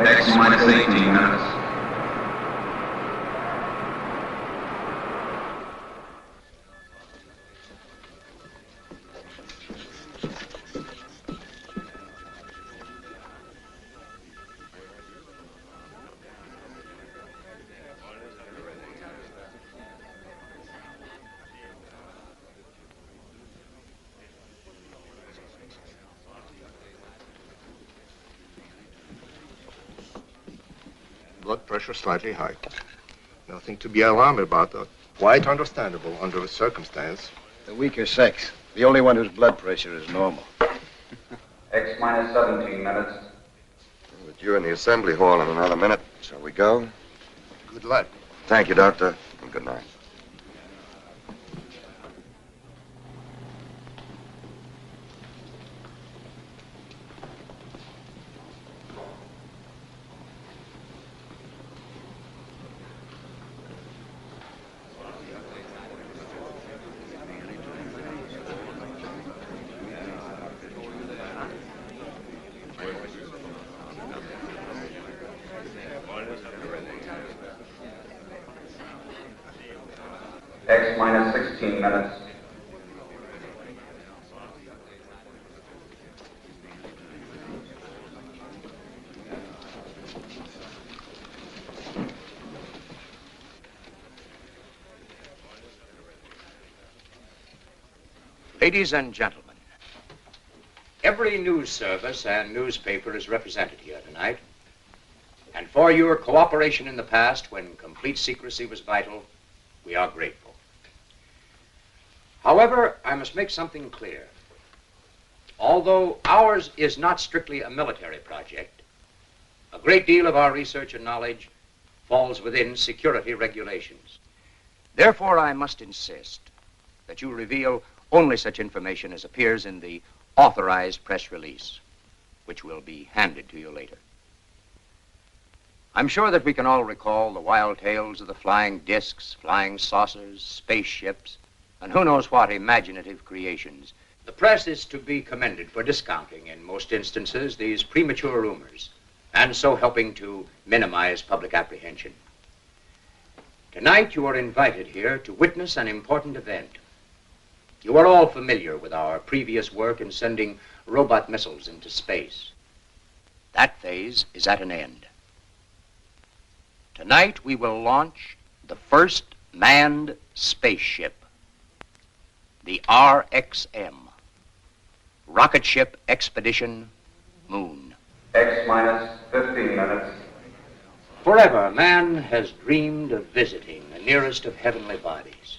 X minus 18 minutes. Blood pressure slightly high. Nothing to be alarmed about, though. Quite understandable under the circumstance. The weaker sex. The only one whose blood pressure is normal. X minus 17 minutes. We're due in the assembly hall in another minute. Shall we go? Good luck. Thank you, Doctor, and good night. X minus 16 minutes. Ladies and gentlemen, every news service and newspaper is represented here tonight. And for your cooperation in the past, when complete secrecy was vital, we are grateful. However, I must make something clear. Although ours is not strictly a military project, a great deal of our research and knowledge falls within security regulations. Therefore, I must insist that you reveal only such information as appears in the authorized press release, which will be handed to you later. I'm sure that we can all recall the wild tales of the flying discs, flying saucers, spaceships, and who knows what imaginative creations. The press is to be commended for discounting, in most instances, these premature rumors, and so helping to minimize public apprehension. Tonight, you are invited here to witness an important event. You are all familiar with our previous work in sending robot missiles into space. That phase is at an end. Tonight, we will launch the first manned spaceship, the RXM, Rocketship Expedition-Moon. X minus 15 minutes. Forever, man has dreamed of visiting the nearest of heavenly bodies.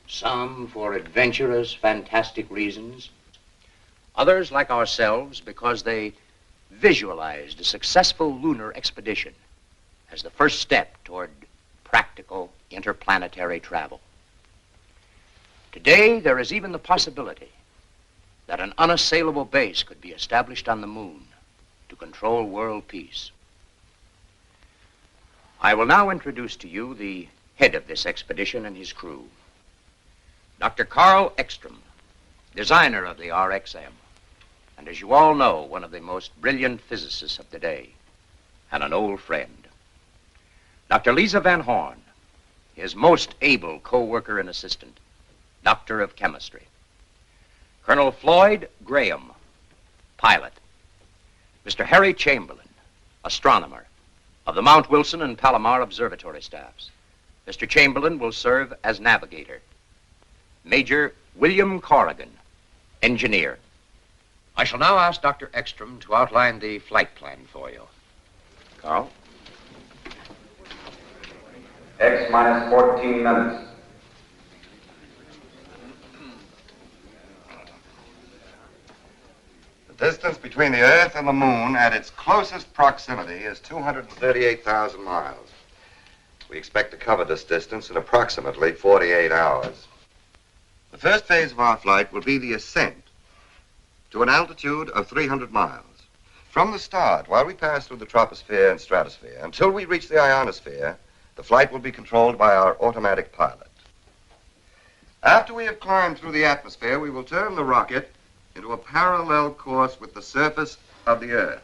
Some for adventurous, fantastic reasons. Others, like ourselves, because they visualized a successful lunar expedition as the first step toward practical interplanetary travel. Today, there is even the possibility that an unassailable base could be established on the moon to control world peace. I will now introduce to you the head of this expedition and his crew, Dr. Karl Eckstrom, designer of the RXM, and as you all know, one of the most brilliant physicists of today, and an old friend. Dr. Lisa Van Horn, his most able co-worker and assistant, Doctor of Chemistry. Colonel Floyd Graham, pilot. Mr. Harry Chamberlain, astronomer, of the Mount Wilson and Palomar Observatory staffs. Mr. Chamberlain will serve as navigator. Major William Corrigan, engineer. I shall now ask Dr. Eckstrom to outline the flight plan for you. Carl? X minus 14 minutes. The distance between the Earth and the Moon at its closest proximity is 238,000 miles. We expect to cover this distance in approximately 48 hours. The first phase of our flight will be the ascent to an altitude of 300 miles. From the start, while we pass through the troposphere and stratosphere, until we reach the ionosphere, the flight will be controlled by our automatic pilot. After we have climbed through the atmosphere, we will turn the rocket into a parallel course with the surface of the Earth.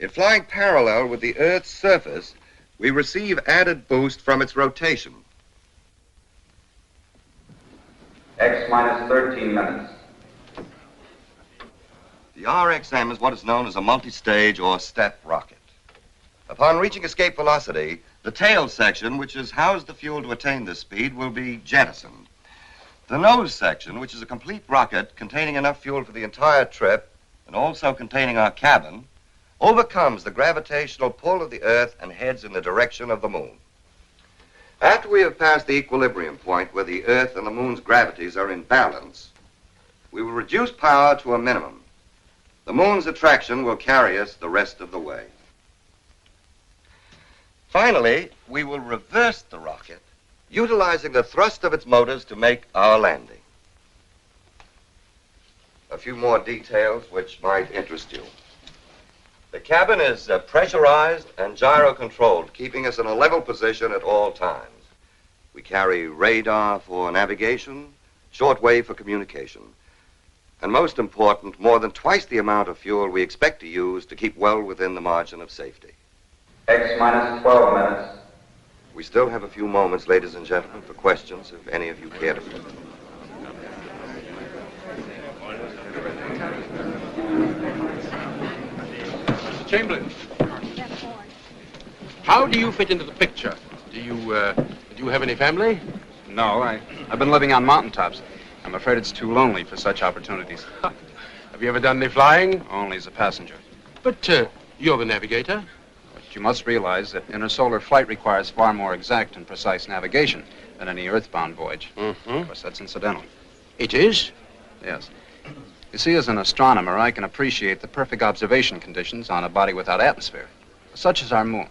In flying parallel with the Earth's surface, we receive added boost from its rotation. X minus 13 minutes. The RXM is what is known as a multi-stage or step rocket. Upon reaching escape velocity, the tail section, which has housed the fuel to attain this speed, will be jettisoned. The nose section, which is a complete rocket containing enough fuel for the entire trip and also containing our cabin, overcomes the gravitational pull of the Earth and heads in the direction of the Moon. After we have passed the equilibrium point where the Earth and the Moon's gravities are in balance, we will reduce power to a minimum. The Moon's attraction will carry us the rest of the way. Finally, we will reverse the rocket, utilizing the thrust of its motors to make our landing. A few more details which might interest you. The cabin is pressurized and gyro-controlled, keeping us in a level position at all times. We carry radar for navigation, shortwave for communication, and most important, more than twice the amount of fuel we expect to use to keep well within the margin of safety. X minus 12 minutes. We still have a few moments, ladies and gentlemen, for questions, if any of you care to put them. Chamberlain, how do you fit into the picture? Do you have any family? No, I've been living on mountaintops. I'm afraid it's too lonely for such opportunities. Have you ever done any flying? Only as a passenger. But you're the navigator. But you must realize that intersolar flight requires far more exact and precise navigation than any earthbound voyage. Mm-hmm. Of course, that's incidental. It is? Yes. You see, as an astronomer, I can appreciate the perfect observation conditions on a body without atmosphere, such as our moon.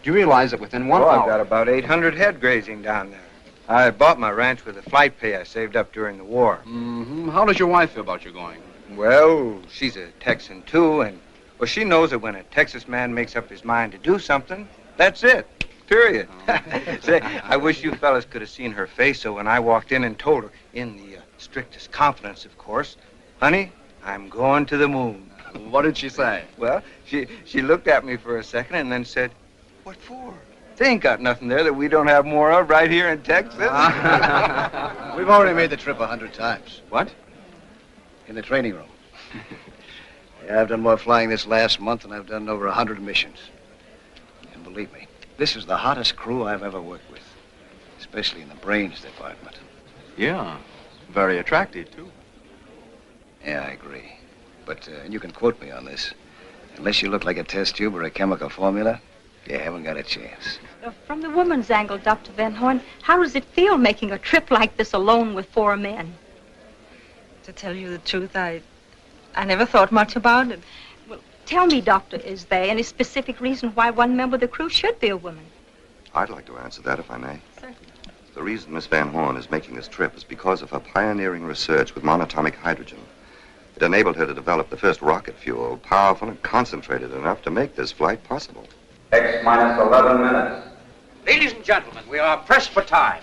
Do you realize that within 1 I've hour... got about 800 head grazing down there. I bought my ranch with the flight pay I saved up during the war. Mm-hmm. How does your wife feel about you going? Well, she's a Texan, too, and well, she knows that when a Texas man makes up his mind to do something, that's it. Period. Say, I wish you fellas could have seen her face, so when I walked in and told her, in the strictest confidence, of course, honey, I'm going to the moon. What did she say? Well, she looked at me for a second and then said, what for? They ain't got nothing there that we don't have more of right here in Texas. We've already made the trip 100 times. What? In the training room. Yeah, I've done more flying this last month than I've done in over 100 missions. And believe me, this is the hottest crew I've ever worked with, especially in the brains department. Yeah, very attractive, too. Yeah, I agree. But you can quote me on this. Unless you look like a test tube or a chemical formula, you haven't got a chance. From the woman's angle, Dr. Van Horn, how does it feel making a trip like this alone with 4 men? To tell you the truth, I never thought much about it. Well, tell me, Doctor, is there any specific reason why one member of the crew should be a woman? I'd like to answer that, if I may. Certainly. The reason Miss Van Horn is making this trip is because of her pioneering research with monatomic hydrogen. It enabled her to develop the first rocket fuel, powerful and concentrated enough to make this flight possible. X minus 11 minutes. Ladies and gentlemen, we are pressed for time.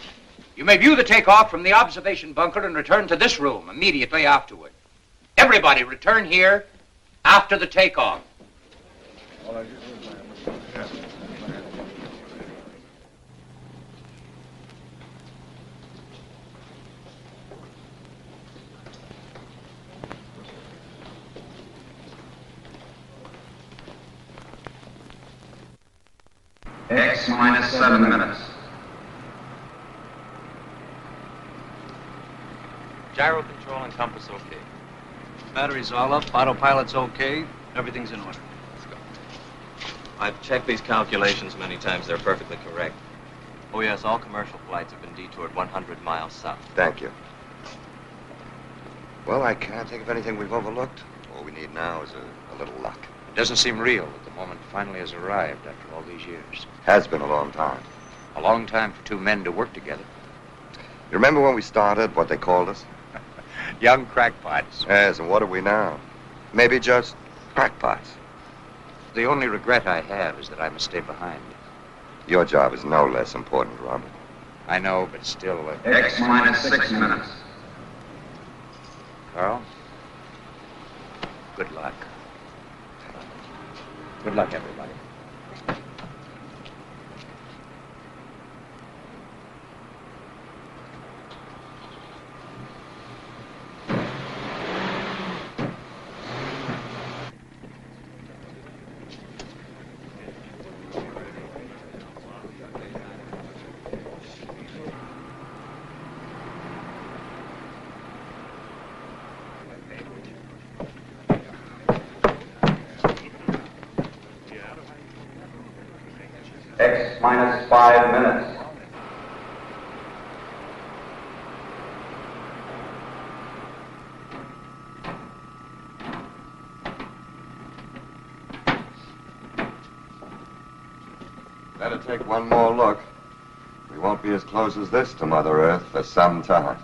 You may view the takeoff from the observation bunker and return to this room immediately afterward. Everybody return here after the takeoff. X minus 7 minutes. Gyro control and compass okay. Batteries all up, autopilot's okay, everything's in order. Let's go. I've checked these calculations many times, they're perfectly correct. Oh yes, all commercial flights have been detoured 100 miles south. Thank you. Well, I can't think of anything we've overlooked. All we need now is a little luck. It doesn't seem real that the moment finally has arrived after all these years. Has been a long time. A long time for 2 men to work together. You remember when we started, what they called us? Young crackpots. Yes, and what are we now? Maybe just crackpots. The only regret I have is that I must stay behind. Your job is no less important, Robert. I know, but still... X minus 6 minutes. Carl, good luck. Good luck, everybody. X minus 5 minutes. Better take one more look. We won't be as close as this to Mother Earth for some time.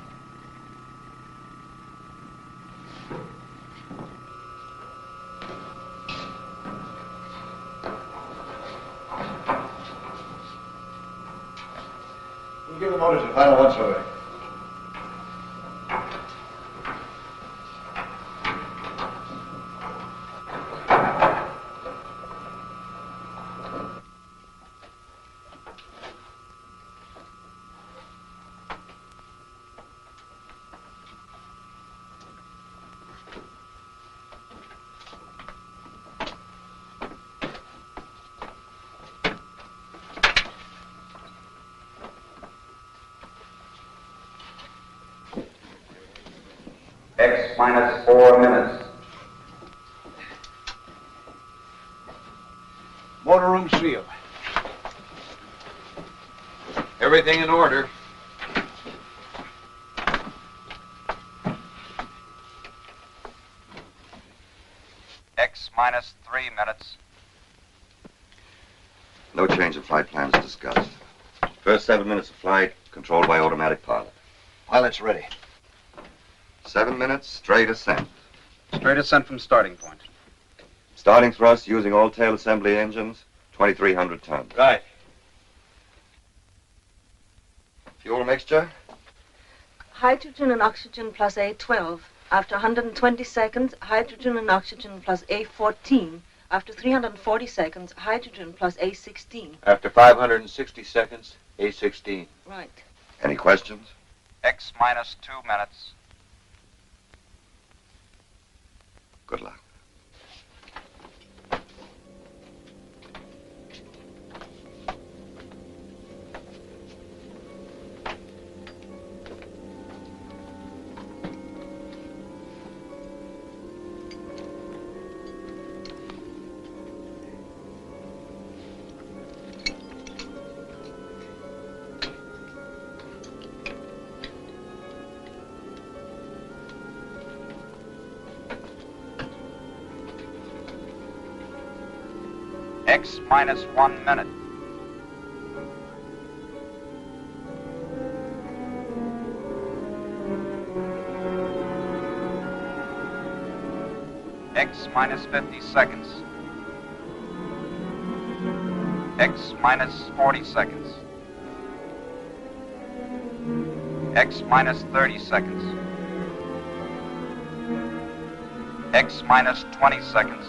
We'll give the motors a final once-over. X minus 4 minutes. Motor room sealed. Everything in order. X minus 3 minutes. No change in flight plans discussed. First 7 minutes of flight, controlled by automatic pilot. Pilot's ready. 7 minutes, straight ascent. Straight ascent from starting point. Starting thrust using all tail assembly engines, 2,300 tons. Right. Fuel mixture? Hydrogen and oxygen plus A12. After 120 seconds, hydrogen and oxygen plus A14. After 340 seconds, hydrogen plus A16. After 560 seconds, A16. Right. Any questions? X minus 2 minutes. Good luck. X minus 1 minute. X minus 50 seconds. X minus 40 seconds. X minus 30 seconds. X minus 20 seconds.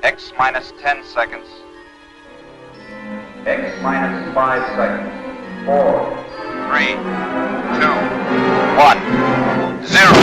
X minus 10 seconds. X minus 5 seconds. 4, 3, 2, 1, 0.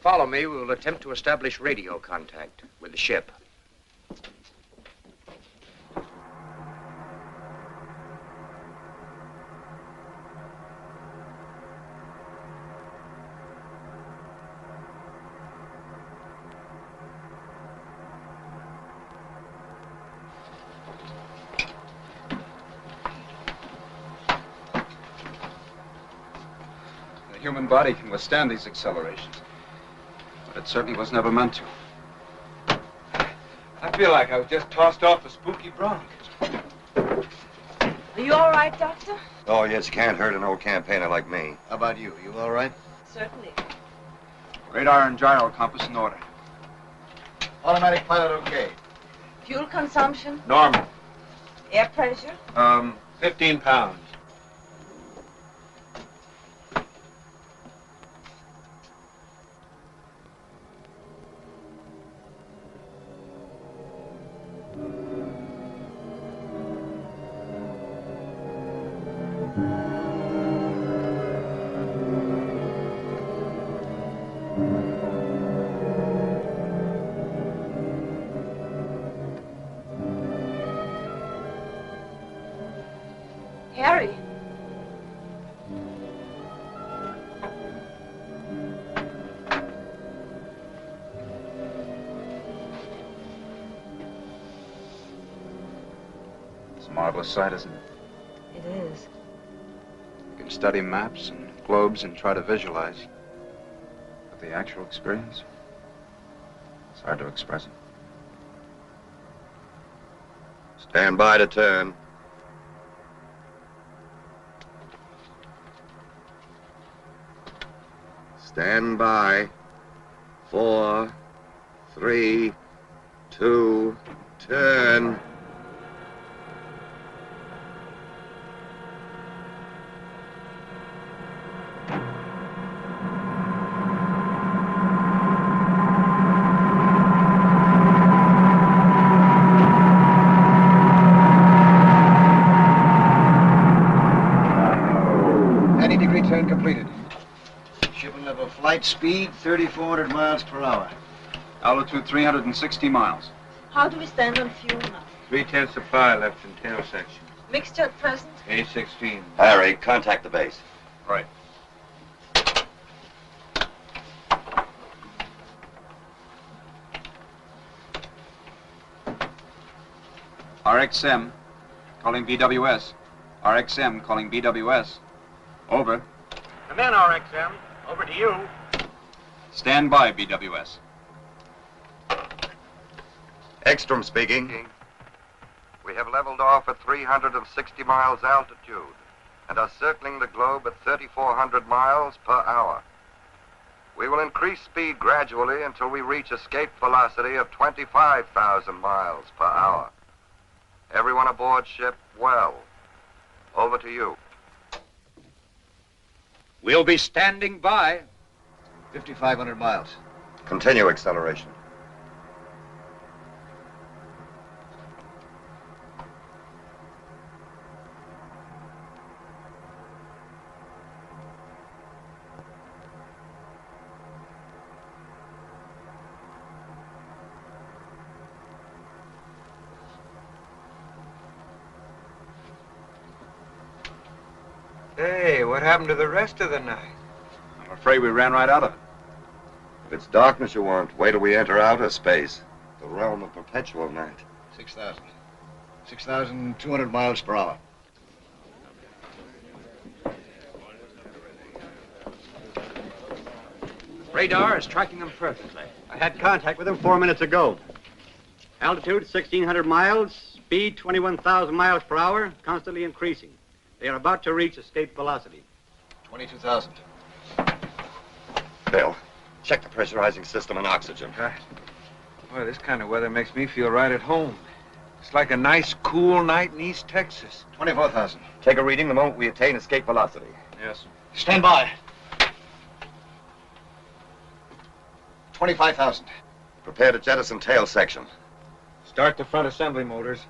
Follow me, we will attempt to establish radio contact with the ship. human body can withstand these accelerations. But it certainly was never meant to. I feel like I was just tossed off a spooky bronc. Are you all right, Doctor? Oh, yes, can't hurt an old campaigner like me. How about you? You all right? Certainly. Radar and gyro compass in order. Automatic pilot okay. Fuel consumption? Normal. Air pressure? 15 pounds. Harry. It's a marvelous sight, isn't it? It is. You can study maps and globes and try to visualize. But the actual experience, it's hard to express it. Stand by to turn. Stand by. 4, 3, 2, turn. Turn completed. Ship level flight speed 3,400 miles per hour. Altitude 360 miles. How do we stand on fuel now? 3/10 supply left in tail section. Mixture at present? A16. Harry, contact the base. Right. RXM, calling BWS. RXM, calling BWS. Over. Come in, RXM. Over to you. Stand by, BWS. Ekstrom speaking. We have leveled off at 360 miles altitude and are circling the globe at 3,400 miles per hour. We will increase speed gradually until we reach escape velocity of 25,000 miles per hour. Everyone aboard ship well. Over to you. We'll be standing by. 5,500 miles. Continue acceleration. Hey, what happened to the rest of the night? I'm afraid we ran right out of it. If it's darkness you want, wait till we enter outer space, the realm of perpetual night. 6,000. 6,200 miles per hour. Radar is tracking them perfectly. I had contact with them 4 minutes ago. Altitude 1,600 miles, speed 21,000 miles per hour, constantly increasing. They are about to reach escape velocity. 22,000. Bill, check the pressurizing system and oxygen. Boy, this kind of weather makes me feel right at home. It's like a nice, cool night in East Texas. 24,000. Take a reading the moment we attain escape velocity. Yes. Stand by. 25,000. Prepare to jettison tail section. Start the front assembly motors.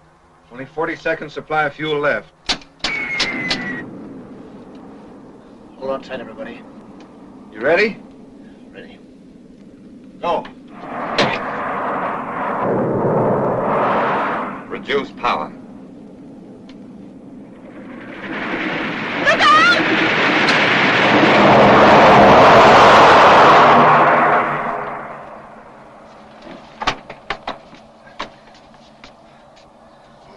Only 40 seconds supply of fuel left. Hold on tight, everybody. You ready? Ready. Go. Reduce power.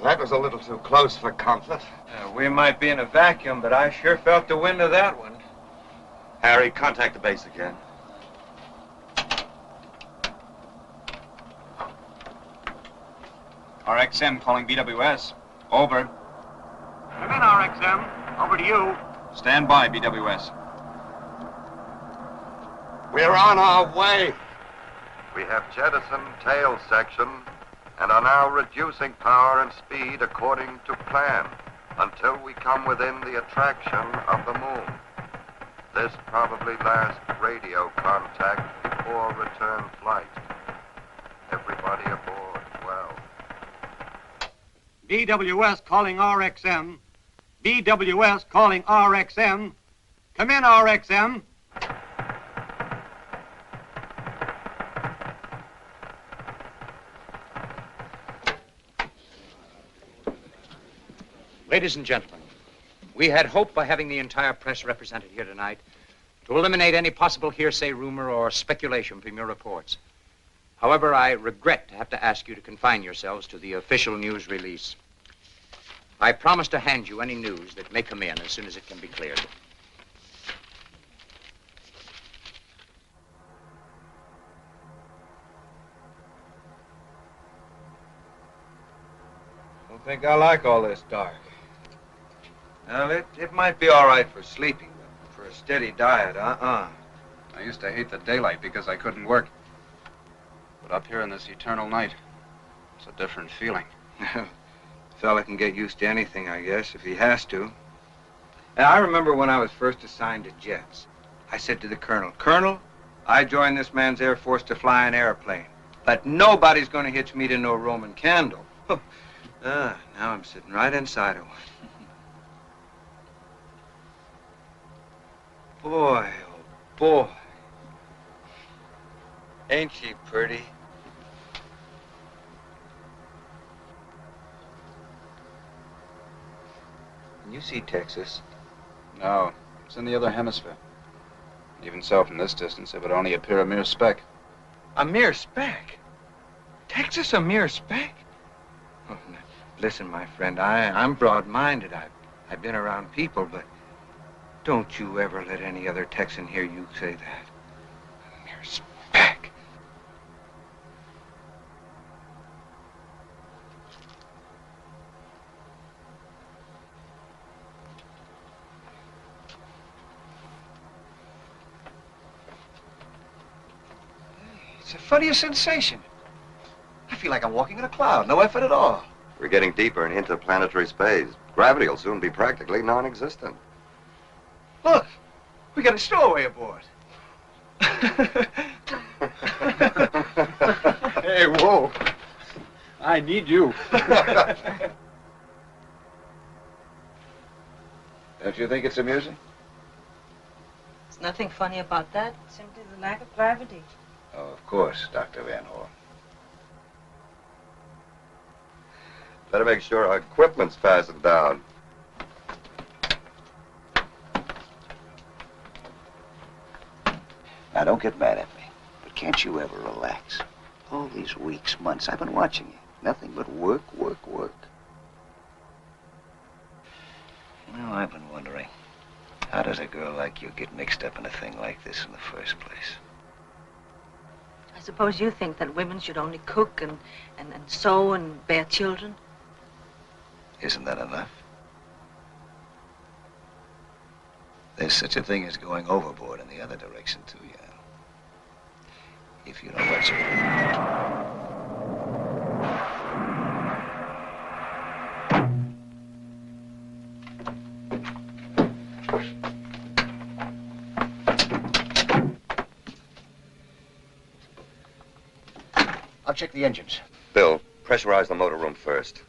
That was a little too close for comfort. We might be in a vacuum, but I sure felt the wind of that one. Harry, contact the base again. RXM calling BWS. Over. Come in, RXM. Over to you. Stand by, BWS. We're on our way. We have jettisoned tail section and are now reducing power and speed according to plan until we come within the attraction of the moon. This probably last radio contact before return flight. Everybody aboard well. BWS calling RXM. BWS calling RXM. Come in, RXM. Ladies and gentlemen, we had hoped by having the entire press represented here tonight to eliminate any possible hearsay, rumor, or speculation from your reports. However, I regret to have to ask you to confine yourselves to the official news release. I promise to hand you any news that may come in as soon as it can be cleared. I don't think I like all this dark. Well, it might be all right for sleeping, but for a steady diet, I used to hate the daylight because I couldn't work. But up here in this eternal night, it's a different feeling. Fella can get used to anything, I guess, if he has to. And I remember when I was first assigned to jets, I said to the colonel, Colonel, I joined this man's Air Force to fly an airplane, but nobody's going to hitch me to no Roman candle. Now I'm sitting right inside of one. Boy, oh boy. Ain't she pretty? Can you see Texas? No, it's in the other hemisphere. Even so, from this distance, it would only appear a mere speck. A mere speck? Texas a mere speck? Oh, no. Listen, my friend, I'm broad-minded. I've been around people, but don't you ever let any other Texan hear you say that. A mere speck. It's the funniest sensation. I feel like I'm walking in a cloud. No effort at all. We're getting deeper in interplanetary space. Gravity will soon be practically non-existent. Look, we got a stowaway aboard. Hey, whoa. I need you. Don't you think it's amusing? There's nothing funny about that. Simply the lack of gravity. Oh, of course, Dr. Van Horn. Better make sure our equipment's fastened down. Now, don't get mad at me, but can't you ever relax? All these weeks, months, I've been watching you. Nothing but work, work, work. You know, I've been wondering, how does a girl like you get mixed up in a thing like this in the first place? I suppose you think that women should only cook and sew and bear children? Isn't that enough? There's such a thing as going overboard in the other direction, too, you know. If you know what's I'll check the engines. Bill, pressurize the motor room first.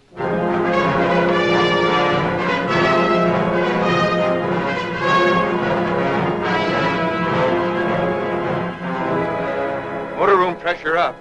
Motor room pressure up.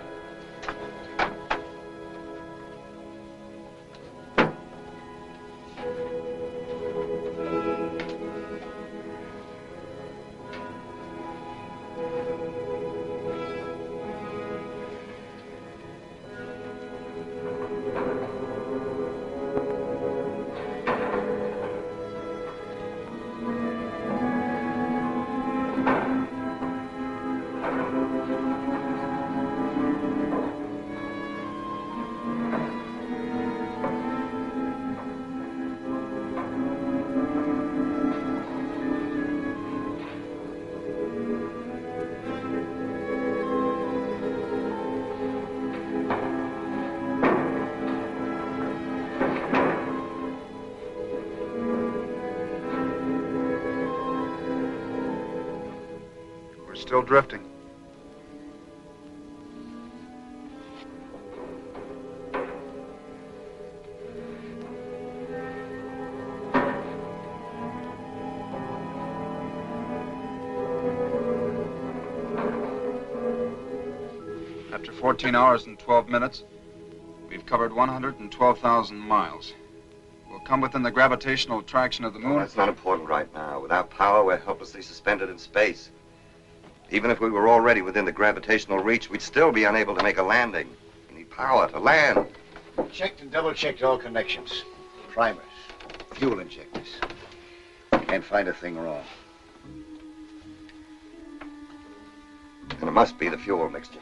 still drifting. After 14 hours and 12 minutes, we've covered 112,000 miles. We'll come within the gravitational attraction of the moon. Well, that's not important right now. Without power, we're helplessly suspended in space. Even if we were already within the gravitational reach, we'd still be unable to make a landing. We need power to land. Checked and double-checked all connections. Primers, fuel injectors. Can't find a thing wrong. And it must be the fuel mixture.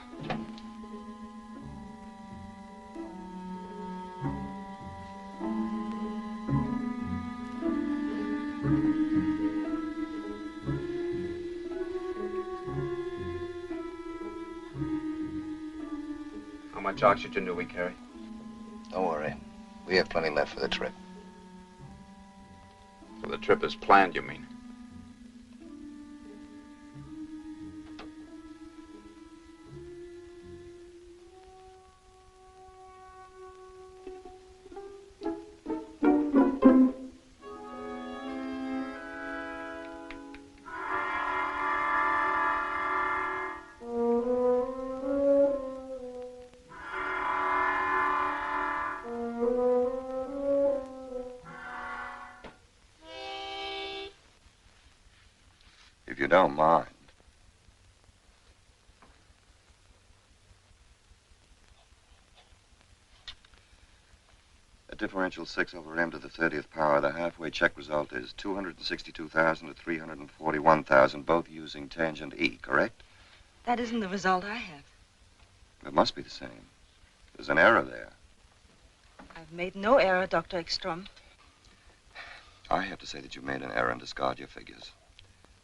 How much oxygen do we carry? Don't worry. We have plenty left for the trip. So the trip is planned, you mean? If you don't mind. At differential 6 over m to the 30th power, the halfway check result is 262,000 to 341,000, both using tangent E, correct? That isn't the result I have. It must be the same. There's an error there. I've made no error, Dr. Eckstrom. I have to say that you made an error and discard your figures.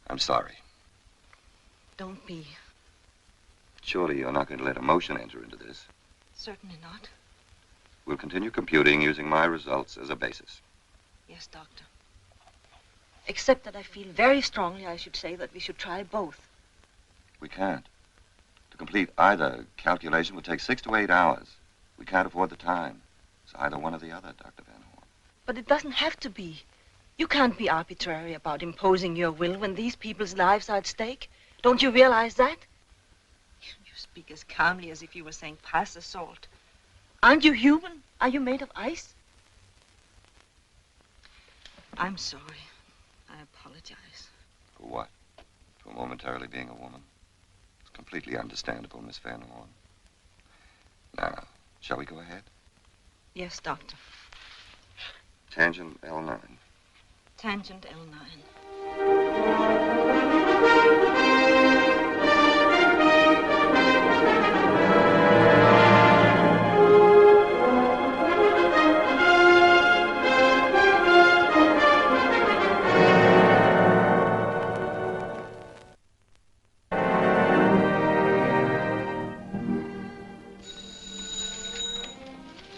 I'm sorry. Don't be. Surely you're not going to let emotion enter into this. Certainly not. We'll continue computing using my results as a basis. Yes, Doctor. Except that I feel very strongly, I should say, that we should try both. We can't. To complete either calculation would take 6 to 8 hours. We can't afford the time. It's either one or the other, Dr. Van Horn. But it doesn't have to be. You can't be arbitrary about imposing your will when these people's lives are at stake. Don't you realize that? You speak as calmly as if you were saying, pass the salt. Aren't you human? Are you made of ice? I'm sorry. I apologize. For what? For momentarily being a woman? It's completely understandable, Miss Van Horn. Now, shall we go ahead? Yes, Doctor. Tangent L9. Tangent L9.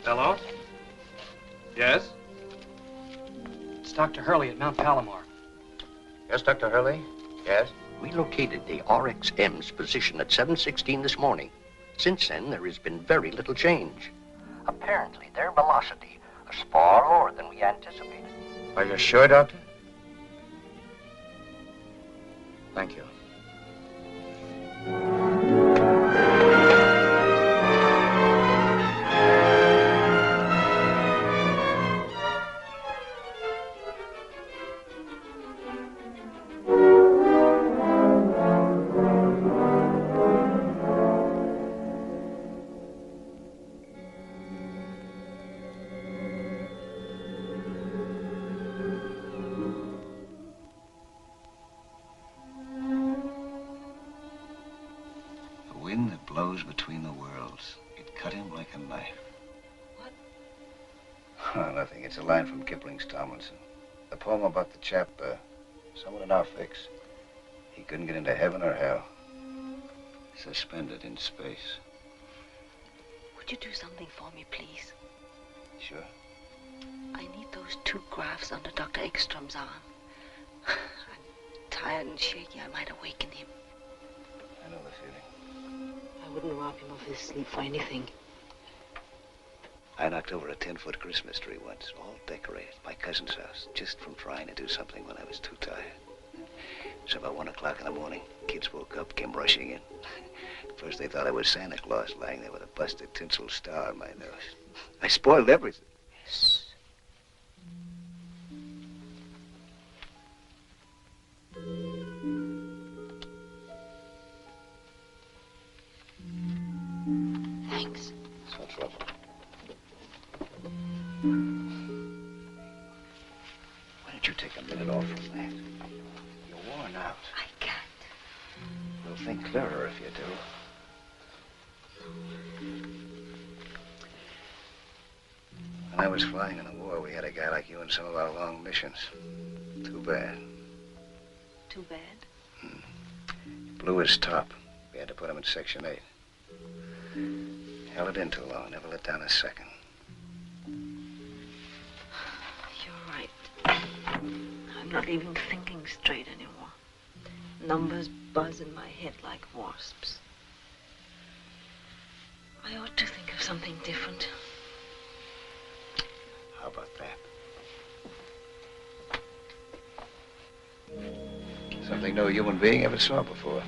Hello? Yes? It's Dr. Hurley at Mount Palomar. Yes, Dr. Hurley? Yes? We located the RXM's position at 7:16 this morning. Since then, there has been very little change. Apparently, their velocity is far lower than we anticipated. Are you sure, Doctor? Thank you. Wind that blows between the worlds. It cut him like a knife. What? Oh, nothing. It's a line from Kipling's Tomlinson. The poem about the chap, someone in our fix. He couldn't get into heaven or hell. Suspended in space. Would you do something for me, please? Sure. I need those 2 graphs under Dr. Eckstrom's arm. I'm tired and shaky. I might awaken him. I know the feeling. I wouldn't rob him of his sleep for anything. I knocked over a 10-foot Christmas tree once, all decorated, my cousin's house, just from trying to do something when I was too tired. It was about 1 o'clock in the morning. Kids woke up, came rushing in. First they thought I was Santa Claus lying there with a busted tinsel star on my nose. I spoiled everything. Thanks. It's no trouble. Why don't you take a minute off from that? You're worn out. I can't. You'll think clearer if you do. When I was flying in the war, we had a guy like you in some of our long missions. Too bad. Too bad? Blew his top. We had to put him in Section 8. Held it in too long, never let down a second. You're right. I'm not even thinking straight anymore. Numbers buzz in my head like wasps. I ought to think of something different. How about that? Something no human being ever saw before.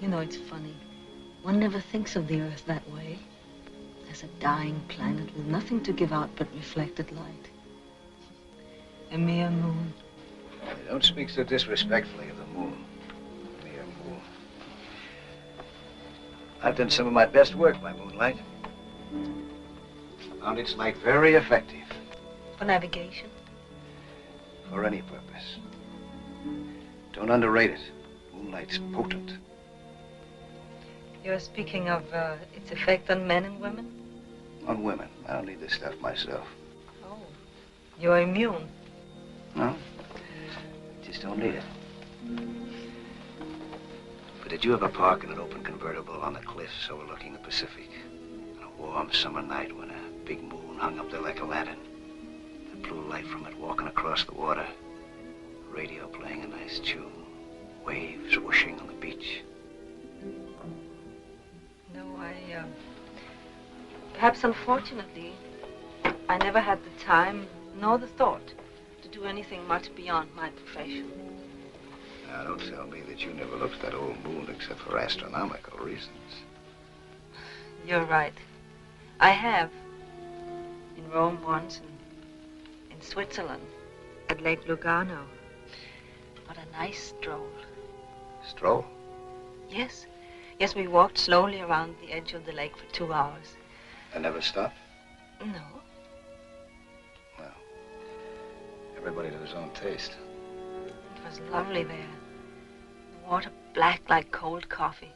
You know, it's funny. One never thinks of the Earth that way. As a dying planet with nothing to give out but reflected light. A mere moon. Don't speak so disrespectfully of the moon. Mere moon. I've done some of my best work by moonlight. Found its light very effective. For navigation? For any purpose. Don't underrate it. Moonlight's potent. You're speaking of its effect on men and women? On women. I don't need this stuff myself. Oh. You're immune? No. Just don't need it. But did you ever park in an open convertible on the cliffs overlooking the Pacific? On a warm summer night when a big moon hung up there like a lantern? The blue light from it walking across the water. Radio playing a nice tune. Waves whooshing on the beach. No, perhaps unfortunately, I never had the time nor the thought to do anything much beyond my profession. Now, don't tell me that you never looked at that old moon except for astronomical reasons. You're right. I have. In Rome once, and in Switzerland, at Lake Lugano. What a nice stroll. Stroll? Yes. Yes, we walked slowly around the edge of the lake for 2 hours. I never stopped? No. Well, everybody to his own taste. It was lovely there. The water black like cold coffee.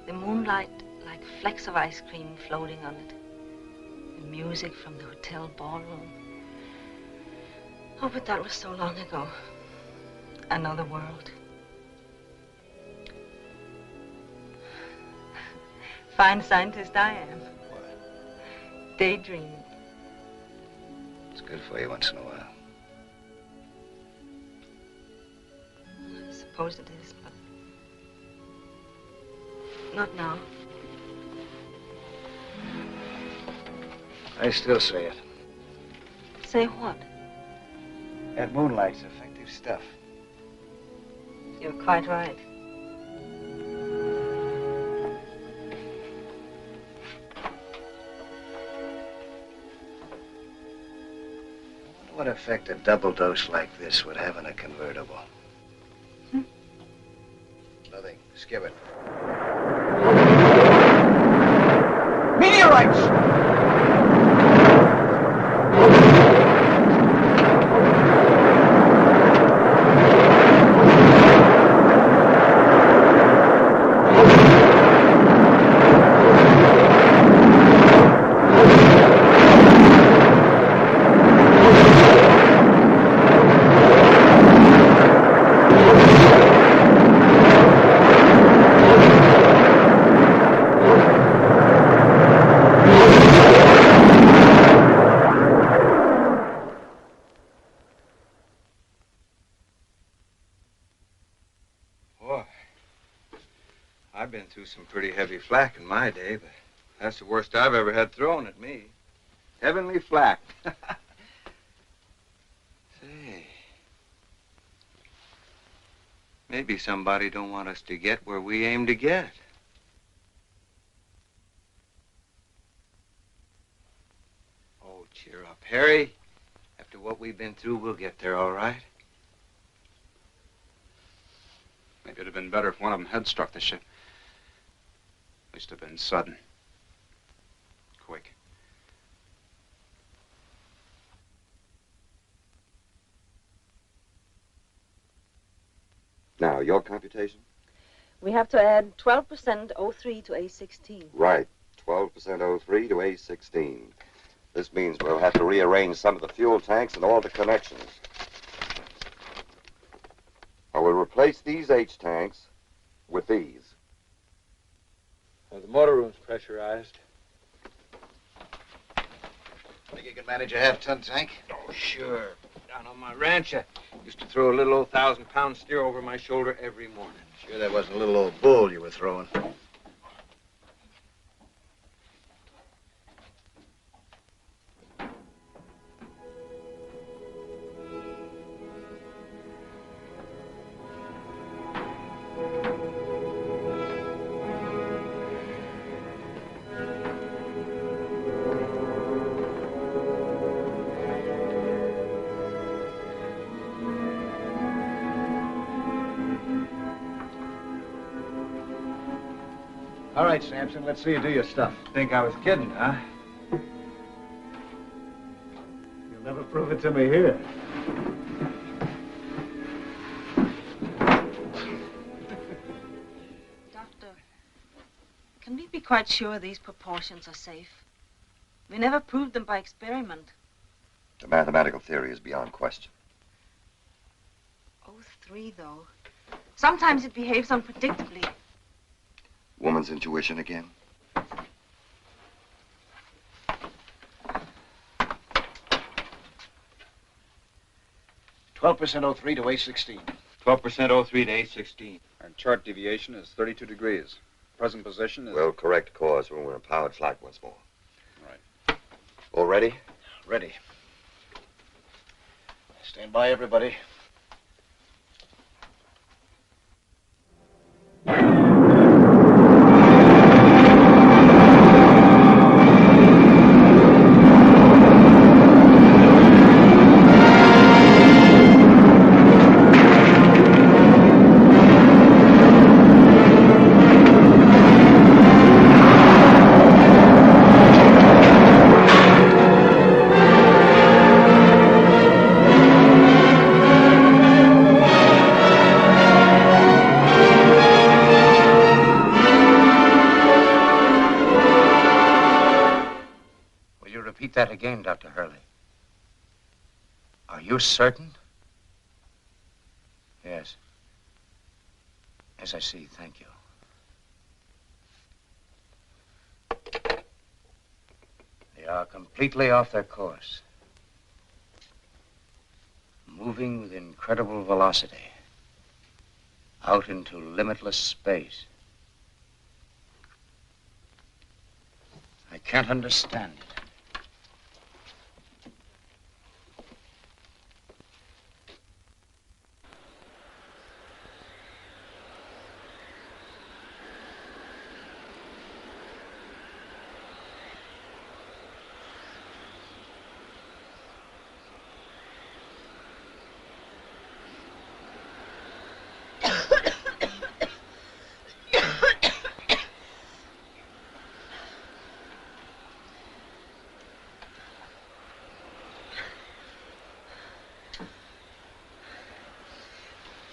The moonlight like flecks of ice cream floating on it. The music from the hotel ballroom. Oh, but that was so long ago. Another world. Fine scientist I am. What? Daydreaming. It's good for you once in a while. I suppose it is, but not now. I still say it. Say what? That moonlight's effective stuff. You're quite right. What effect a double dose like this would have in a convertible? Nothing. Skip it. Meteorites! through some pretty heavy flak in my day, but that's the worst I've ever had thrown at me. Heavenly flak. Say, maybe somebody don't want us to get where we aim to get. Oh, cheer up, Harry. After what we've been through, we'll get there, all right? Maybe it'd have been better if one of them had struck the ship. At least have been sudden. Quick. Now, your computation? We have to add 12% O3 to A16. Right. 12% O3 to A16. This means we'll have to rearrange some of the fuel tanks and all the connections. I will replace these H tanks with these. Well, the motor room's pressurized. Think you can manage a half-ton tank? Oh, sure. Down on my ranch, I used to throw a little old 1,000-pound steer over my shoulder every morning. Sure that wasn't a little old bull you were throwing. All right, Sampson, let's see you do your stuff. Think I was kidding, huh? You'll never prove it to me here. Doctor, can we be quite sure these proportions are safe? We never proved them by experiment. The mathematical theory is beyond question. O3, though. Sometimes it behaves unpredictably. Woman's intuition again? 12% O3 to A16. 12% O3 to A16. Our chart deviation is 32 degrees. Present position is... We'll correct course when we're in powered flight once more. Right. All ready? Ready. Stand by, everybody. That again, Dr. Hurley. Are you certain? Yes. Yes, I see. Thank you. They are completely off their course. Moving with incredible velocity. Out into limitless space. I can't understand it.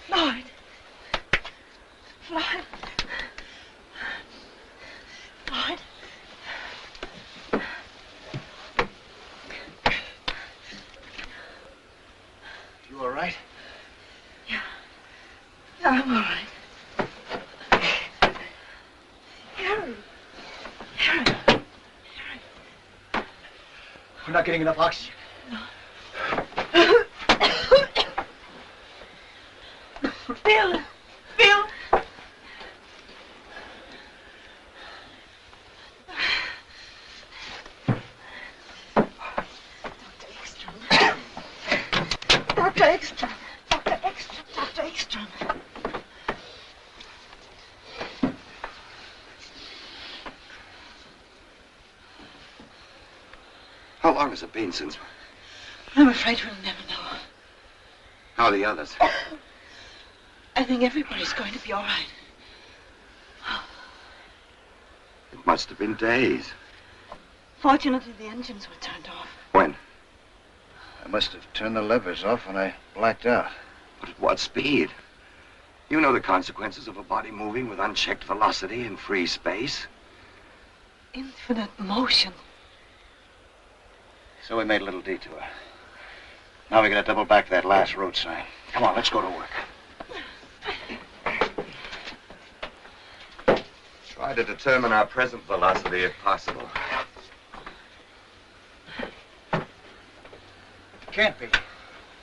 Lloyd. Lloyd. Lloyd. You all right? Yeah, I'm all right. Harry. Harry. We're not getting enough oxygen. Bill! Bill! How long has it been since? I'm afraid we'll never know. How are the others? I think everybody's going to be all right. It must have been days. Fortunately, the engines were turned off. When? I must have turned the levers off when I blacked out. But at what speed? You know the consequences of a body moving with unchecked velocity in free space. Infinite motion. So we made a little detour. Now we gotta double back that last road sign. Come on, let's go to work. Try to determine our present velocity if possible. Can't be.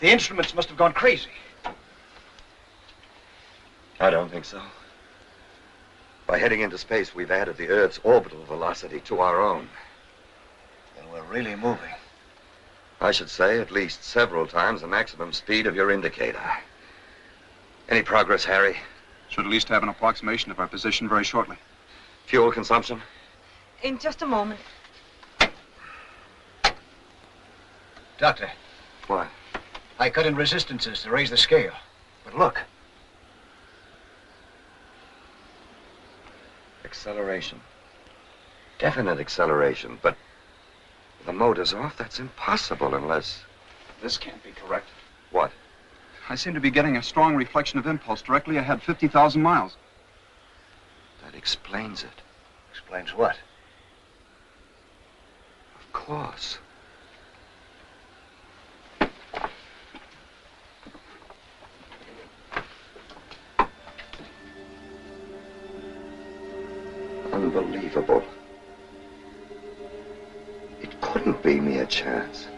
The instruments must have gone crazy. I don't think so. By heading into space, we've added the Earth's orbital velocity to our own. Then we're really moving. I should say at least several times the maximum speed of your indicator. Any progress, Harry? Should at least have an approximation of our position very shortly. Fuel consumption? In just a moment. Doctor. What? I cut in resistances to raise the scale. But look. Acceleration. Definite acceleration, but with the motors off, that's impossible unless... This can't be correct. What? I seem to be getting a strong reflection of impulse directly ahead, 50,000 miles. That explains it. Explains what? Of course. Unbelievable. It couldn't be mere chance.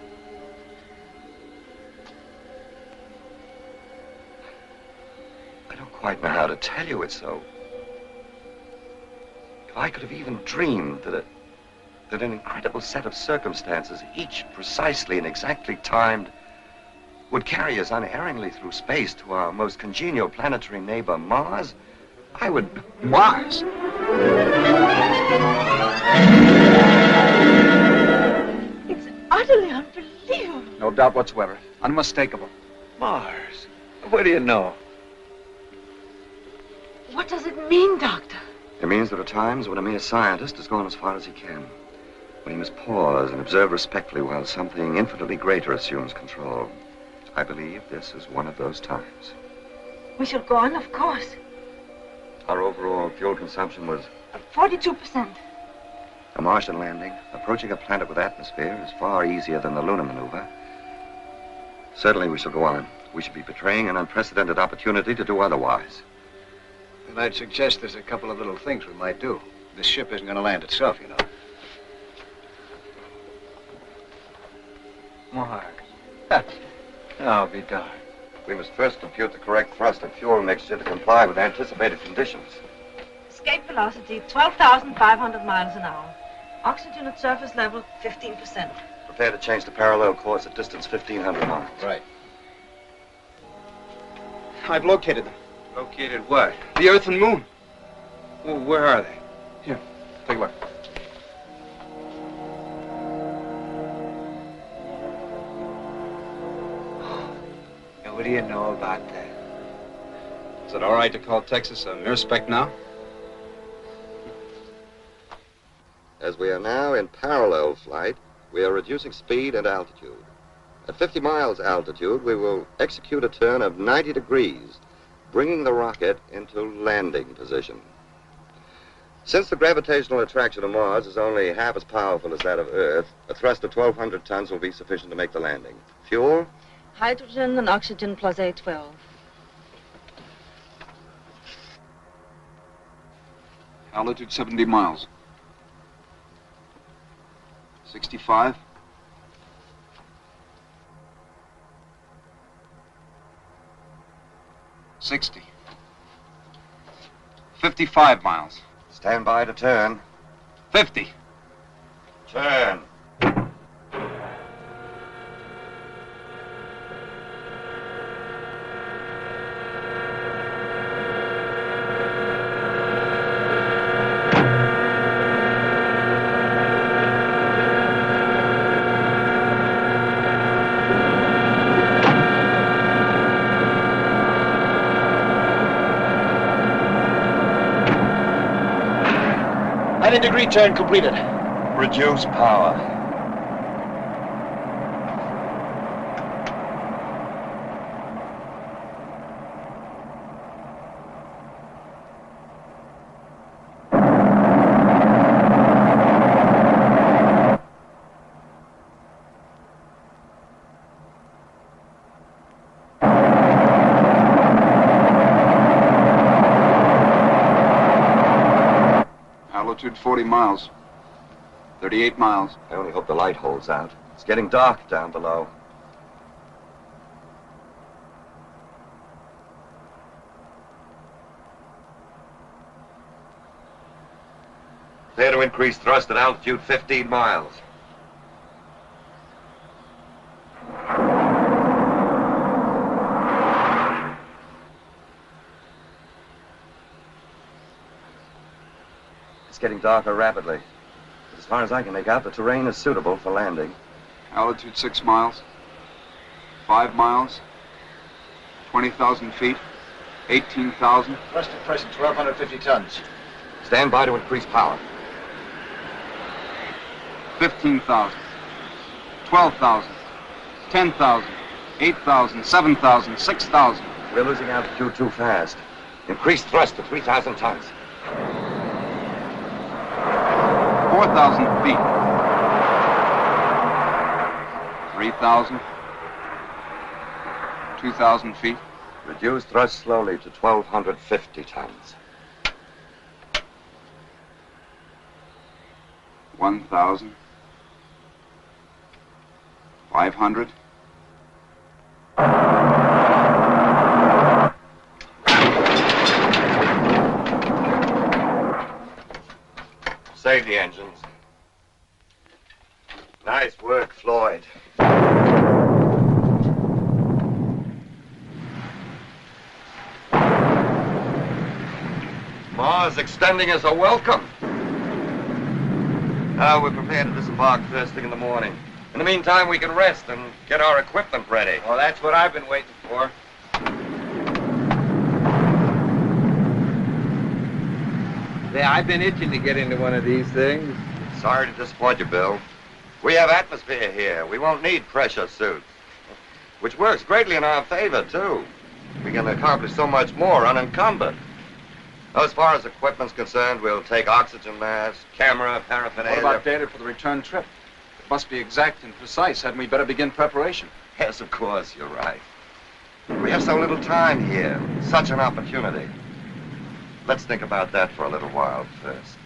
I don't quite know how to tell you it's so. If I could have even dreamed that an incredible set of circumstances, each precisely and exactly timed, would carry us unerringly through space to our most congenial planetary neighbor, Mars, I would... Mars? It's utterly unbelievable. No doubt whatsoever. Unmistakable. Mars? What do you know? What does it mean, Doctor? It means there are times when a mere scientist has gone as far as he can. When he must pause and observe respectfully while something infinitely greater assumes control. I believe this is one of those times. We shall go on, of course. Our overall fuel consumption was 42%. a Martian landing. Approaching a planet with atmosphere is far easier than the lunar maneuver. Certainly we shall go on. We should be betraying an unprecedented opportunity to do otherwise. And I'd suggest there's a couple of little things we might do. This ship isn't going to land itself, you know. Mars. I'll be darned. We must first compute the correct thrust and fuel mixture to comply with anticipated conditions. Escape velocity, 12,500 miles an hour. Oxygen at surface level, 15%. Prepare to change to parallel course at distance 1,500 miles. Right. I've located them. Located what? The Earth and Moon. Well, where are they? Here, take a look. And what do you know about that? Is it all right to call Texas a mil-spec now? As we are now in parallel flight, we are reducing speed and altitude. At 50 miles altitude, we will execute a turn of 90 degrees, bringing the rocket into landing position. Since the gravitational attraction of Mars is only half as powerful as that of Earth, a thrust of 1,200 tons will be sufficient to make the landing. Fuel? Hydrogen and oxygen plus A12. Altitude 70 miles. 65. 60. 55 miles. Stand by to turn. 50. Turn. 90-degree turn completed. Reduce power. Altitude 40 miles. 38 miles. I only hope the light holds out. It's getting dark down below. Prepare to increase thrust at altitude 15 miles. It's getting darker rapidly. But as far as I can make out, the terrain is suitable for landing. Altitude 6 miles. 5 miles. 20,000 feet. 18,000. Thrust at present, 1,250 tons. Stand by to increase power. 15,000. 12,000. 10,000. 8,000. 7,000. 6,000. We're losing altitude too fast. Increase thrust to 3,000 tons. 4,000 feet. 3,000. 2,000 feet. Reduce thrust slowly to 1,250 tons. 1,000. 500. Save the engines. Nice work, Lloyd. Mars extending us a welcome. Now we're prepared to disembark first thing in the morning. In the meantime, we can rest and get our equipment ready. Well, that's what I've been waiting for. Yeah, I've been itching to get into one of these things. Sorry to disappoint you, Bill. We have atmosphere here. We won't need pressure suits. Which works greatly in our favor, too. We can accomplish so much more unencumbered. As far as equipment's concerned, we'll take oxygen mask, camera, paraphernalia. What about data for the return trip? It must be exact and precise. Hadn't we better begin preparation? Yes, of course, you're right. We have so little time here. Such an opportunity. Let's think about that for a little while first.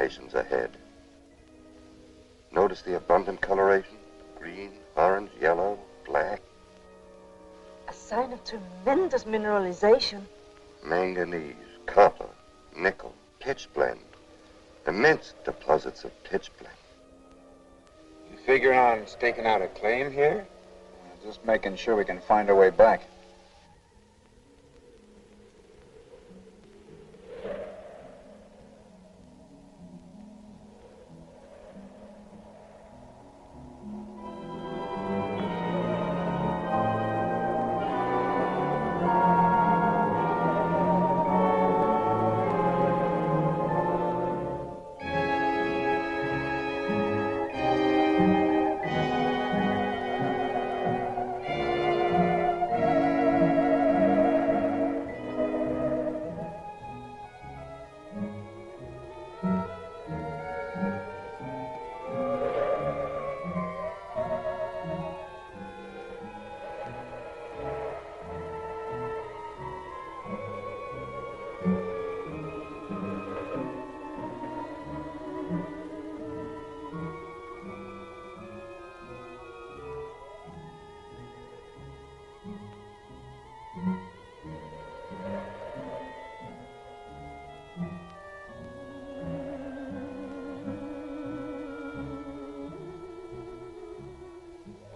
constellations ahead. Notice the abundant coloration? Green, orange, yellow, black. A sign of tremendous mineralization. Manganese, copper, nickel, pitch blende. Immense deposits of pitch blende. You figuring on staking out a claim here? Just making sure we can find our way back.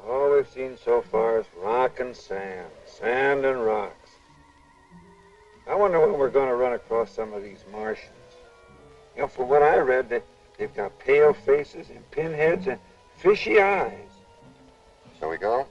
All we've seen so far is rock and sand, sand and rocks. I wonder when we're going to run across some of these Martians. You know, from what I read, they've got pale faces and pinheads and fishy eyes. Shall we go?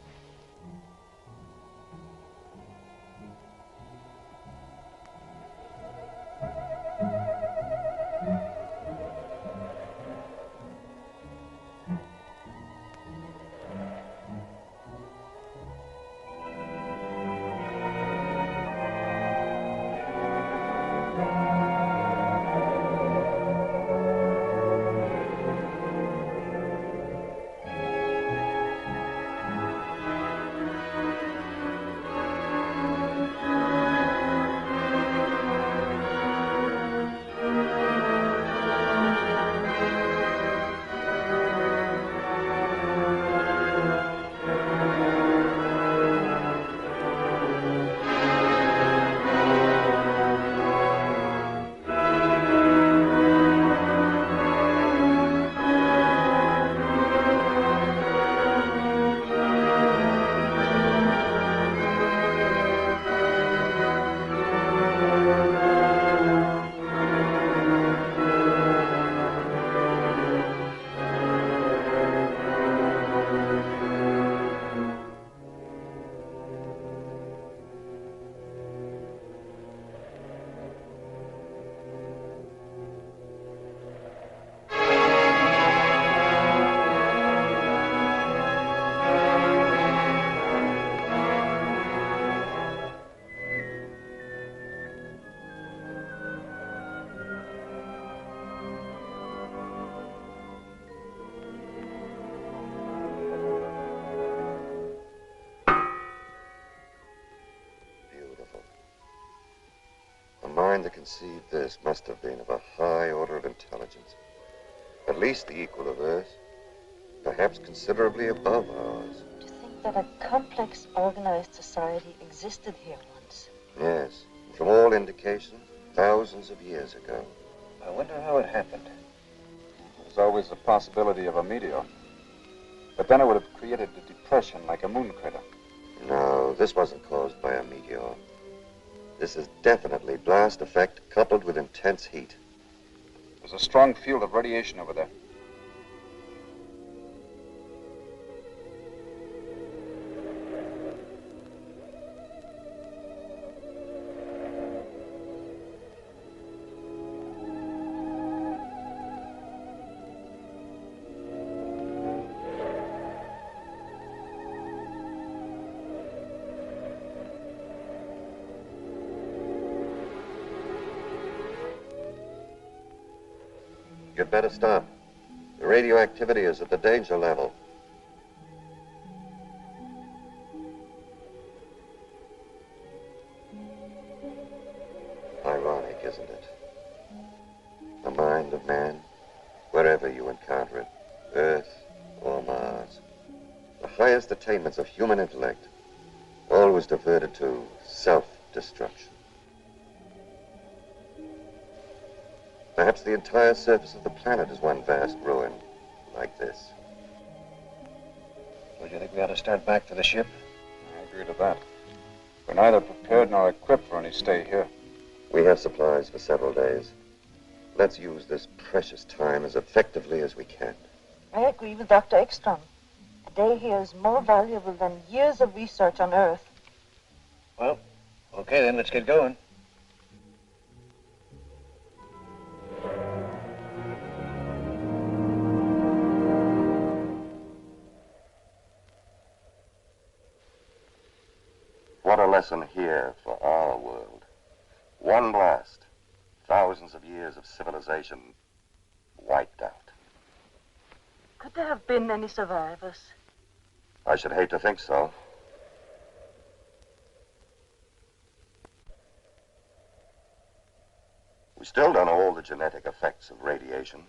The mind that conceived this must have been of a high order of intelligence. At least the equal of Earth. Perhaps considerably above ours. To think that a complex, organized society existed here once. Yes. From all indications, thousands of years ago. I wonder how it happened. There's always the possibility of a meteor. But then it would have created a depression like a moon crater. No, this wasn't caused by a meteor. This is definitely blast effect coupled with intense heat. There's a strong field of radiation over there. You'd better stop. The radioactivity is at the danger level. Ironic, isn't it? The mind of man wherever you encounter it, Earth or Mars. The highest attainments of human intellect, always diverted to self-destruction. Perhaps the entire surface of the planet is one vast ruin, like this. Well, do you think we ought to start back to the ship? I agree to that. We're neither prepared nor equipped for any stay here. We have supplies for several days. Let's use this precious time as effectively as we can. I agree with Dr. Eckstrom. A day here is more valuable than years of research on Earth. Well, okay then, let's get going. What a lesson here for our world. One blast, thousands of years of civilization wiped out. Could there have been any survivors? I should hate to think so. We still don't know all the genetic effects of radiation,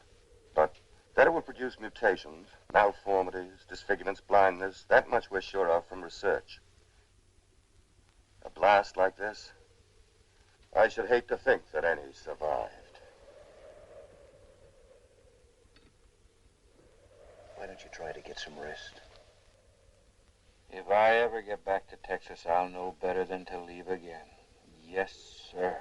but that it will produce mutations, malformities, disfigurements, blindness, that much we're sure of from research. A blast like this, I should hate to think that any survived. Why don't you try to get some rest? If I ever get back to Texas, I'll know better than to leave again. Yes, sir.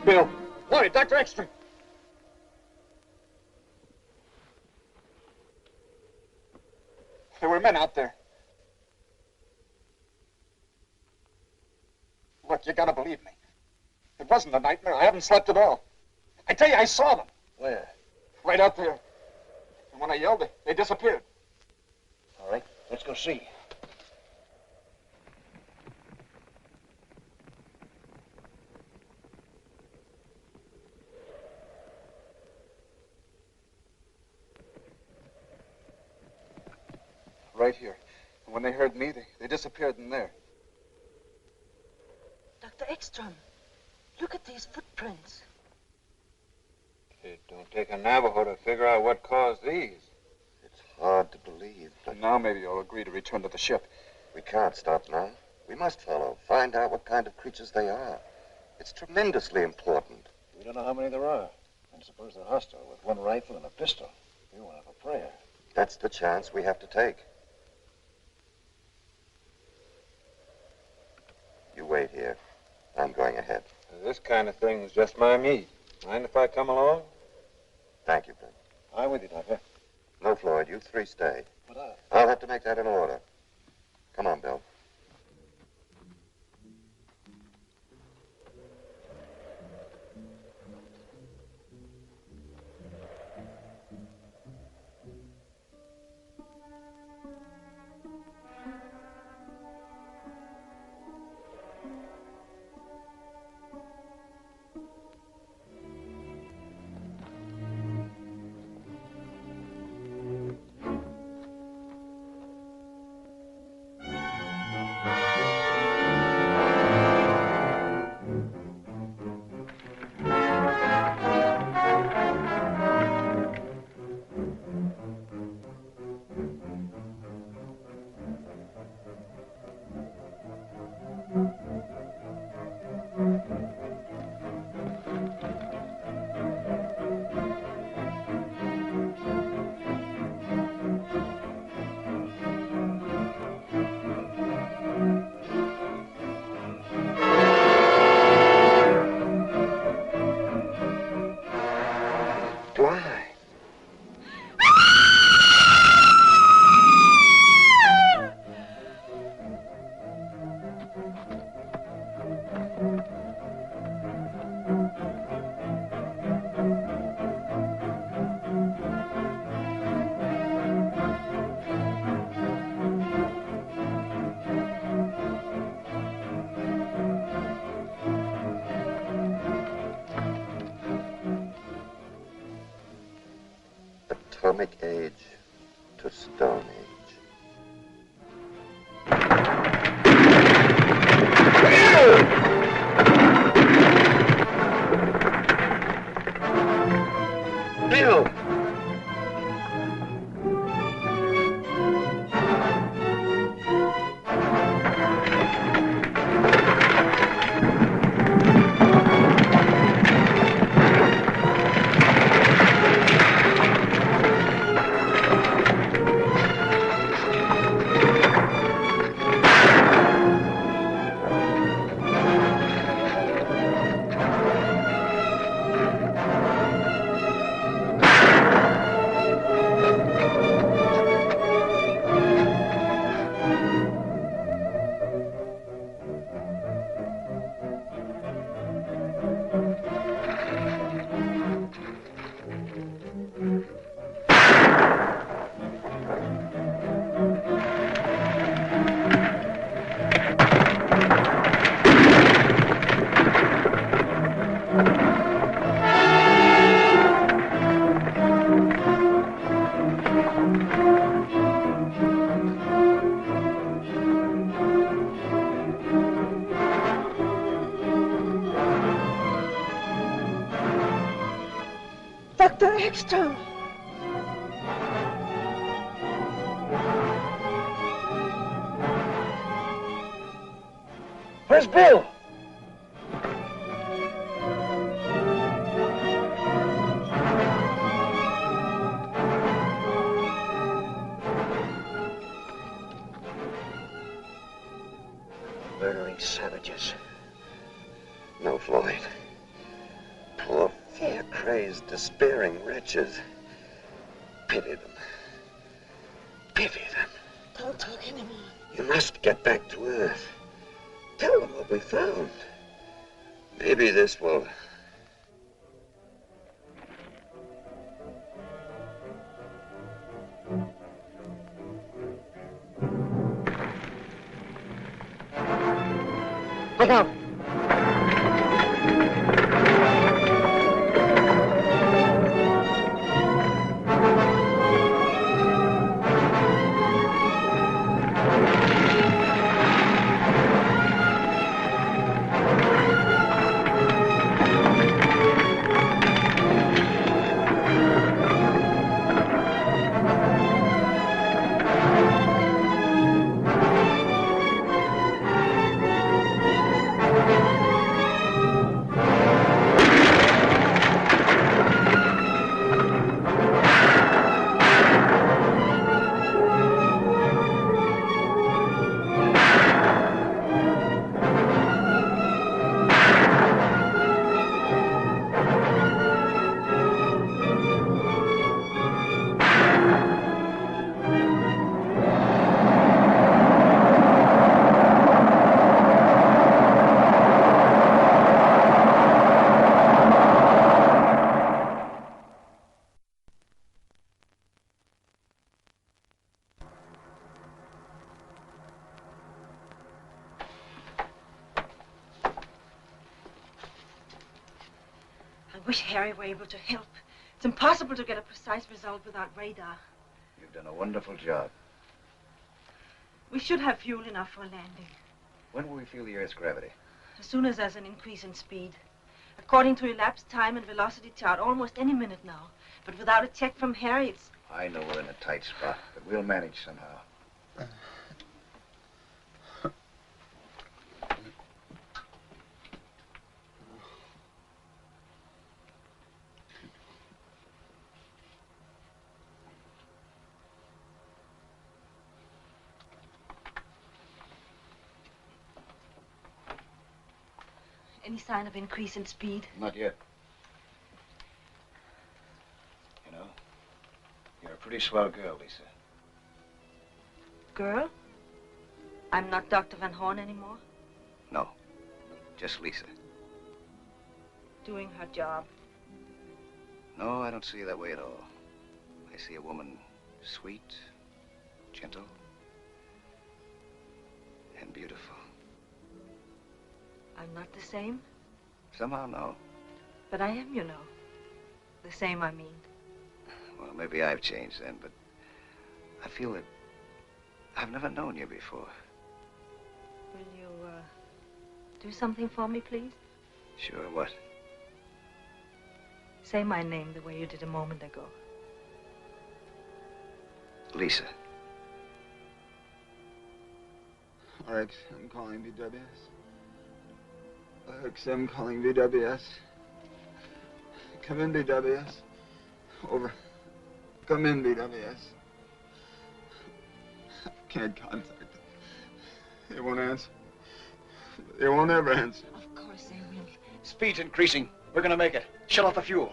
Bill. Lloyd, Dr. Eckstrom. There were men out there. Look, you gotta believe me. It wasn't a nightmare. I haven't slept at all. I tell you, I saw them. Where? Right out there. And when I yelled, they disappeared. All right, let's go see. Right here. And when they heard me, they disappeared in there. Dr. Eckstrom, look at these footprints. It don't take a Navajo to figure out what caused these. It's hard to believe, but Now maybe you'll agree to return to the ship. we can't stop now. We must follow, find out what kind of creatures they are. It's tremendously important. We don't know how many there are. And suppose they're hostile with one rifle and a pistol. We won't have a prayer. That's the chance we have to take. You wait here. I'm going ahead. This kind of thing is just my meat. Mind if I come along? Thank you, Ben. I'm with you, Doctor. No, Floyd, you three stay. But I'll have to make that in order. Come on, Bill. fly. Atomic age to Stone Age. Bill! Dr. Eckstrom! Where's Bill? Murdering savages. No, Lloyd. Poor, fear-crazed, despairing wretches. Pity them. Pity them. Don't talk anymore. You must get back to Earth. Tell them what we found. Maybe this will... Look out! I wish Harry were able to help. It's impossible to get a precise result without radar. You've done a wonderful job. We should have fuel enough for a landing. When will we feel the Earth's gravity? As soon as there's an increase in speed. According to elapsed time and velocity chart, almost any minute now. But without a check from Harry, it's... I know we're in a tight spot, but we'll manage somehow. Any sign of increase in speed? Not yet. Pretty swell girl, Lisa. Girl? I'm not Dr. Van Horn anymore? No, just Lisa. Doing her job. No, I don't see her that way at all. I see a woman sweet, gentle, and beautiful. I'm not the same? Somehow, no. But I am, you know. The same, I mean. Well, maybe I've changed then, but I feel that I've never known you before. Will you, do something for me, please? Sure, what? Say my name the way you did a moment ago. Lisa. RXM calling BWS. RXM calling BWS. Come in, BWS. Over. Come in, BWS. Can't contact them. They won't answer. They won't ever answer. Of course they will. Speed's increasing. We're gonna make it. Shut off the fuel.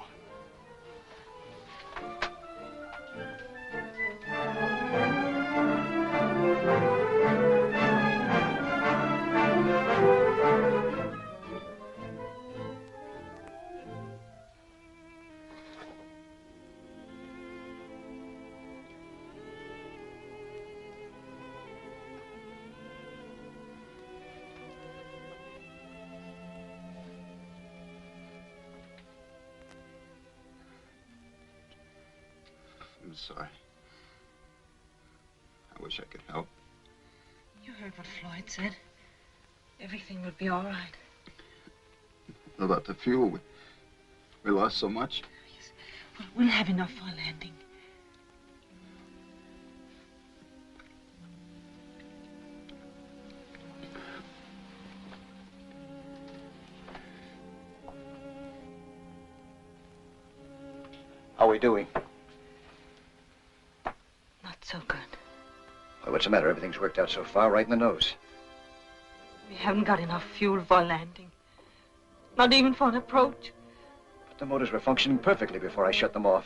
I'm sorry. I wish I could help. You heard what Floyd said. Everything would be all right. What about the fuel? We lost so much. Yes. Well, we'll have enough for a landing. How are we doing? Not so good. Well, what's the matter? Everything's worked out so far, right in the nose. We haven't got enough fuel for a landing. Not even for an approach. But the motors were functioning perfectly before I shut them off.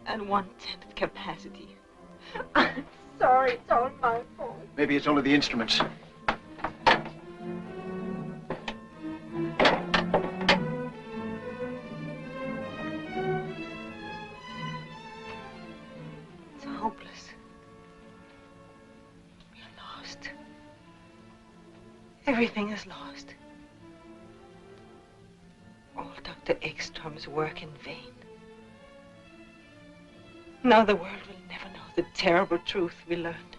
At 1/10 of capacity. I'm sorry, it's all my fault. Maybe it's only the instruments. It's hopeless. We are lost. Everything is lost. All Dr. Eckstrom's work in vain. Now the world will never know the terrible truth we learned.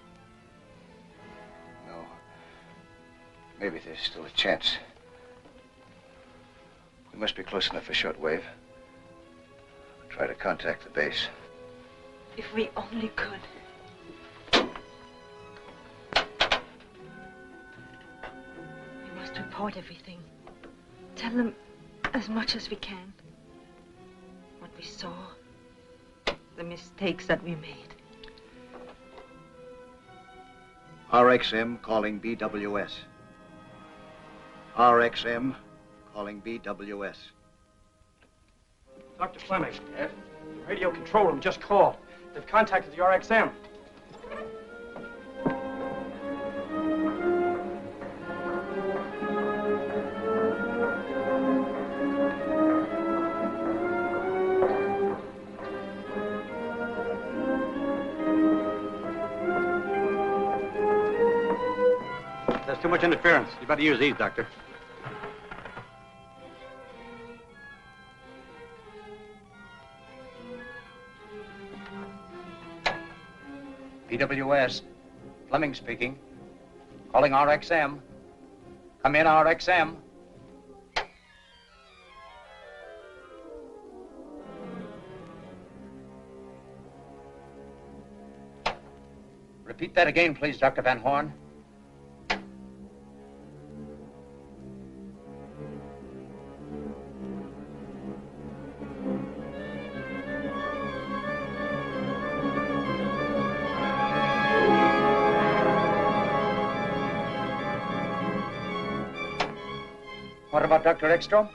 No. Maybe there's still a chance. We must be close enough for shortwave. Try to contact the base. If we only could. We must report everything. Tell them as much as we can. What we saw. The mistakes that we made. RXM calling BWS. RXM calling BWS. Dr. Fleming. Yes? The radio control room just called. They've contacted the RXM. There's too much interference. You better use these, Doctor. BWS. Fleming speaking. Calling RXM. Come in, RXM. Repeat that again, please, Dr. Van Horn. What about Dr. Eckstrom?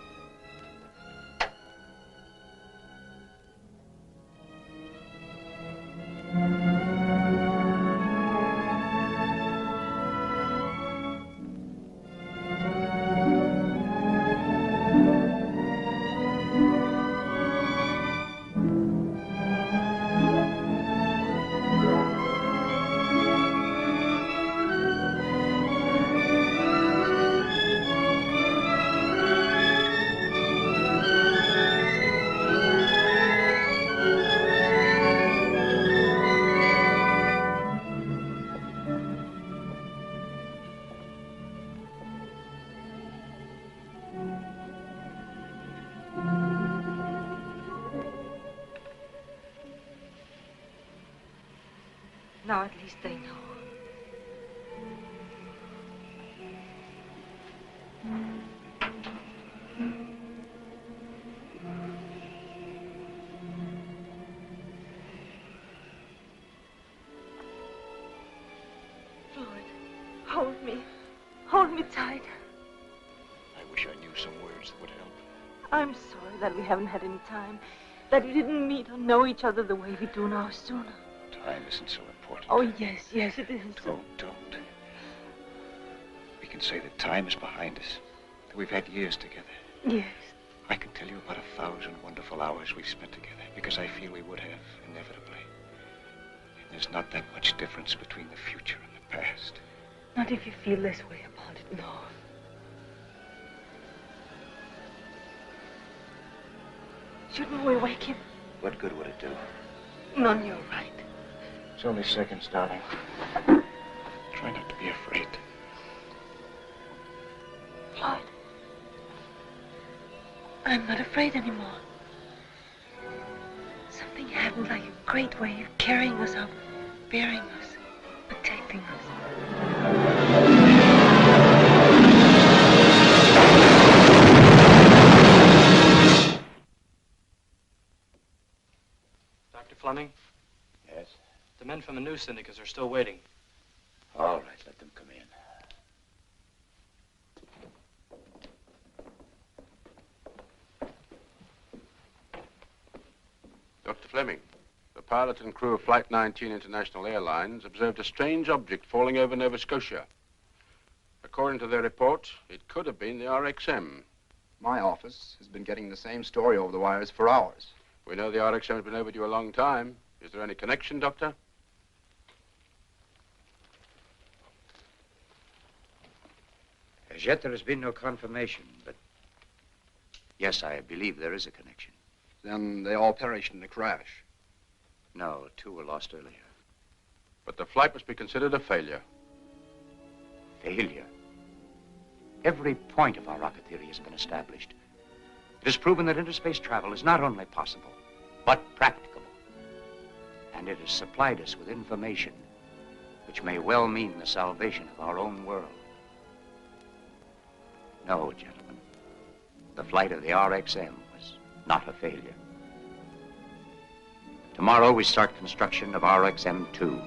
Now at least they know. Lloyd, hold me. Hold me tight. I wish I knew some words that would help. I'm sorry that we haven't had any time. That we didn't meet or know each other the way we do now sooner. Time isn't so important. Oh, yes, yes, it is. Don't. We can say that time is behind us, that we've had years together. Yes. I can tell you about 1,000 wonderful hours we've spent together, because I feel we would have, inevitably. And there's not that much difference between the future and the past. Not if you feel this way about it, no. Shouldn't we wake him? What good would it do? None, you're right. It's only seconds, darling. Try not to be afraid. Lloyd, I'm not afraid anymore. Something happened like a great wave carrying us up, bearing us, protecting us. Dr. Fleming? Yes? The men from the news syndicates are still waiting. All right, let them come in. Dr. Fleming, the pilot and crew of Flight 19 International Airlines observed a strange object falling over Nova Scotia. According to their report, it could have been the RXM. My office has been getting the same story over the wires for hours. We know the RXM has been overdue a long time. Is there any connection, Doctor? As yet, there has been no confirmation, but yes, I believe there is a connection. Then they all perished in the crash. No, 2 were lost earlier. But the flight must be considered a failure. Failure? Every point of our rocket theory has been established. It has proven that interspace travel is not only possible, but practicable. And it has supplied us with information which may well mean the salvation of our own world. No, gentlemen, the flight of the RXM was not a failure. Tomorrow we start construction of RXM-2.